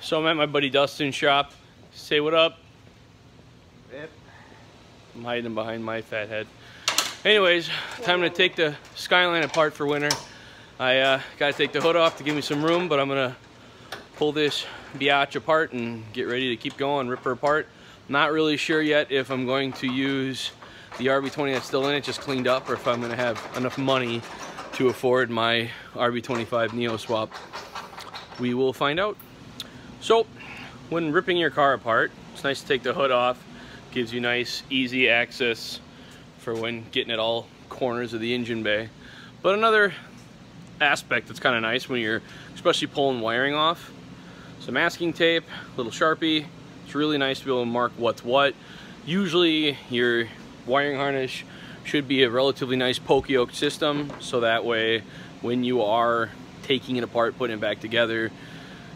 So I'm at my buddy Dustin's shop. Say what up. Yep. I'm hiding behind my fat head. Anyways, time to take the Skyline apart for winter. I gotta take the hood off to give me some room, but I'm gonna pull this biatch apart and get ready to keep going, rip her apart. Not really sure yet if I'm going to use the RB20 that's still in it, just cleaned up, or if I'm gonna have enough money to afford my RB25 Neo swap. We will find out. So, when ripping your car apart, it's nice to take the hood off. Gives you nice, easy access for when getting at all corners of the engine bay. But another aspect that's kind of nice when you're especially pulling wiring off, some masking tape, a little Sharpie. It's really nice to be able to mark what's what. Usually your wiring harness should be a relatively nice poka-yoke system, so that way when you are taking it apart, putting it back together,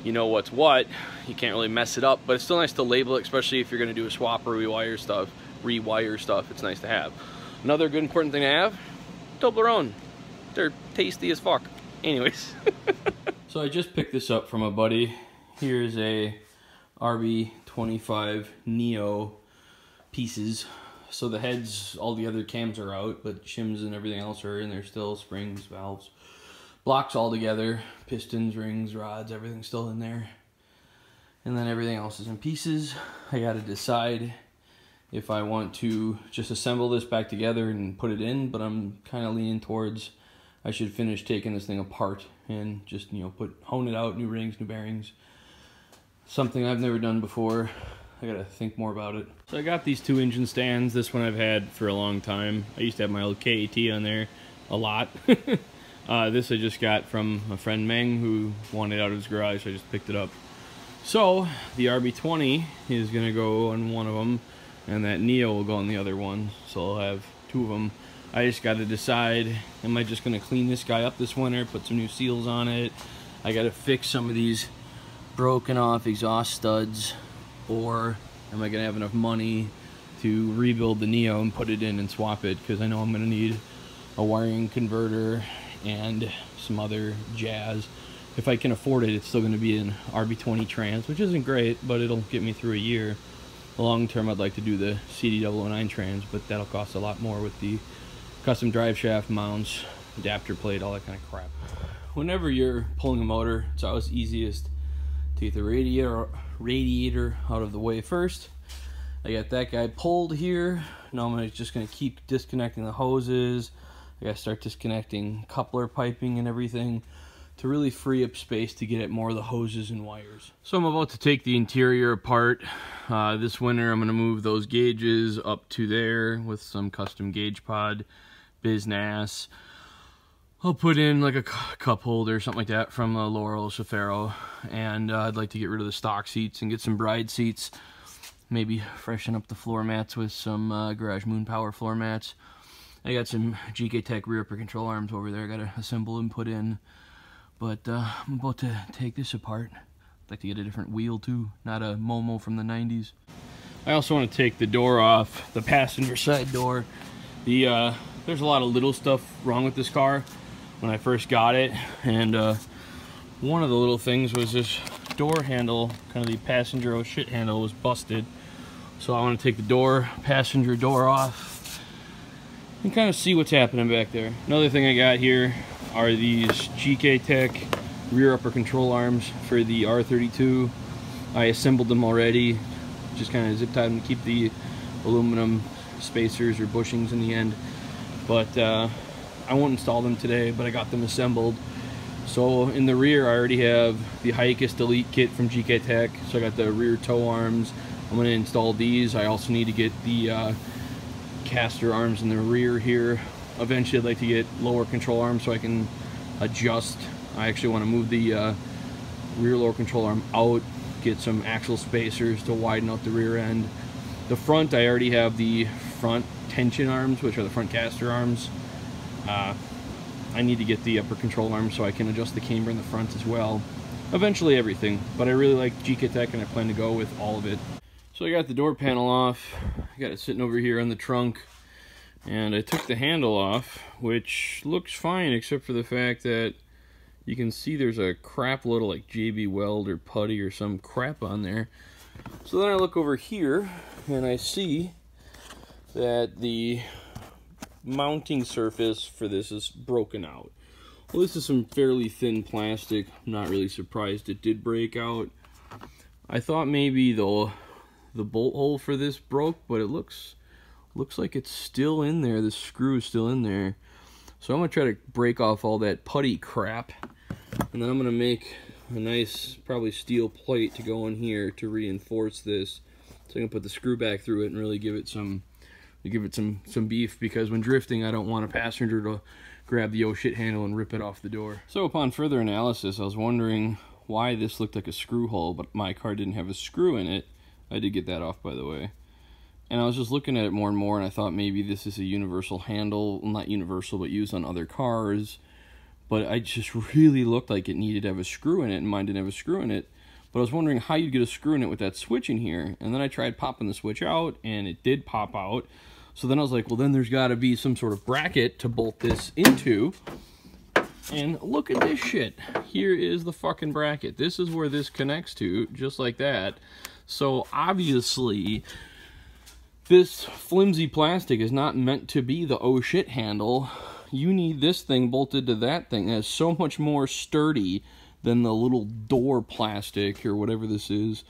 you know what's what. You can't really mess it up, but it's still nice to label it, especially if you're going to do a swap or rewire stuff. It's nice to have. Another good important thing to have, Toblerone. They're tasty as fuck. Anyways. So I just picked this up from a buddy. Here's a RB25 Neo pieces. So the heads, all the other cams are out, but shims and everything else are in there still. Springs, valves, blocks all together, pistons, rings, rods, everything's still in there. And then everything else is in pieces. I gotta decide if I want to just assemble this back together and put it in, but I'm kind of leaning towards I should finish taking this thing apart and just, you know, hone it out, new rings, new bearings. Something I've never done before. I gotta think more about it. So I got these two engine stands. This one I've had for a long time. I used to have my old KAT on there a lot. This I just got from a friend, Meng, who wanted it out of his garage, so I just picked it up. So the RB20 is gonna go on one of them, and that Neo will go on the other one. So I'll have two of them. I just gotta decide, am I just gonna clean this guy up this winter, put some new seals on it? I gotta fix some of these broken off exhaust studs, or am I gonna have enough money to rebuild the Neo and put it in and swap it? Because I know I'm gonna need a wiring converter and some other jazz. If I can afford it, it's still gonna be an RB20 trans, which isn't great, but it'll get me through a year. Long term, I'd like to do the CD009 trans, but that'll cost a lot more with the custom drive shaft mounts, adapter plate, all that kind of crap. Whenever you're pulling a motor, it's always easiest to get the radiator out of the way first. I got that guy pulled here. Now I'm just gonna keep disconnecting the hoses. I gotta start disconnecting coupler piping and everything to really free up space to get at more of the hoses and wires. So I'm about to take the interior apart. This winter I'm gonna move those gauges up to there with some custom gauge pod, BizNAS. I'll put in like a cup holder or something like that from Laurel Shafaro, and I'd like to get rid of the stock seats and get some bride seats. Maybe freshen up the floor mats with some Garage Moon Power floor mats. I got some GK Tech rear upper control arms over there I gotta assemble and put in. But I'm about to take this apart. I'd like to get a different wheel too, not a Momo from the 90s. I also want to take the door off, the passenger side door. There's a lot of little stuff wrong with this car when I first got it, and one of the little things was this door handle, kind of the passenger oh shit handle, was busted. So I want to take the passenger door off and kind of see what's happening back there. Another thing I got here are these GK Tech rear upper control arms for the R32. I assembled them already, just kind of zip tied them to keep the aluminum spacers or bushings in the end. But I won't install them today, but I got them assembled. So in the rear I already have the Hiatus Elite kit from GK Tech, so I got the rear toe arms. I'm going to install these. I also need to get the caster arms in the rear here. Eventually I'd like to get lower control arms so I can adjust. I actually want to move the rear lower control arm out, get some axle spacers to widen out the rear end. The front, I already have the front tension arms, which are the front caster arms. I need to get the upper control arms so I can adjust the camber in the front as well. Eventually everything, but I really like GK Tech and I plan to go with all of it. So I got the door panel off. I got it sitting over here on the trunk. And I took the handle off, which looks fine except for the fact that you can see there's a crap load of like JB Weld or putty or some crap on there. So then I look over here and I see that the mounting surface for this is broken out. Well, this is some fairly thin plastic. I'm not really surprised it did break out. I thought maybe the bolt hole for this broke, but it looks like it's still in there. The screw is still in there. So I'm gonna try to break off all that putty crap, and then I'm gonna make a nice, probably steel plate to go in here to reinforce this. So I can put the screw back through it and really give it some beef, because when drifting I don't want a passenger to grab the oh shit handle and rip it off the door. So upon further analysis, I was wondering why this looked like a screw hole, but my car didn't have a screw in it. I did get that off, by the way. And I was just looking at it more and more, and I thought maybe this is a universal handle. Well, not universal, but used on other cars. But I just really looked like it needed to have a screw in it, and mine didn't have a screw in it. But I was wondering how you'd get a screw in it with that switch in here. And then I tried popping the switch out, and it did pop out. So then I was like, well, then there's got to be some sort of bracket to bolt this into. And look at this shit. Here is the fucking bracket. This is where this connects to, just like that. So obviously, this flimsy plastic is not meant to be the oh shit handle. You need this thing bolted to that thing. That's so much more sturdy than the little door plastic or whatever this is.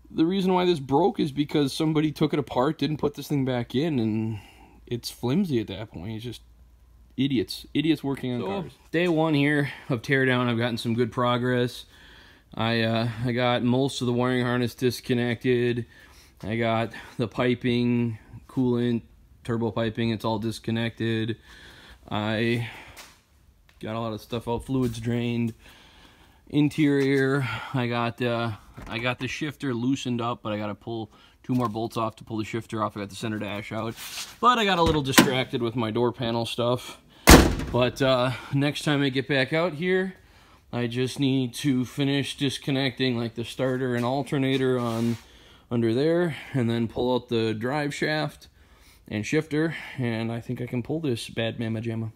The reason why this broke is because somebody took it apart, didn't put this thing back in, and it's flimsy at that point. It's just idiots working on cars. Day one here of teardown, I've gotten some good progress. I got most of the wiring harness disconnected. I got the piping, coolant, turbo piping, it's all disconnected. I got a lot of stuff out, fluids drained. Interior, I got the shifter loosened up, but I got to pull 2 more bolts off to pull the shifter off. I got the center dash out, but I got a little distracted with my door panel stuff. But next time I get back out here, I just need to finish disconnecting like the starter and alternator on under there, and then pull out the drive shaft and shifter, and I think I can pull this bad mamma jamma.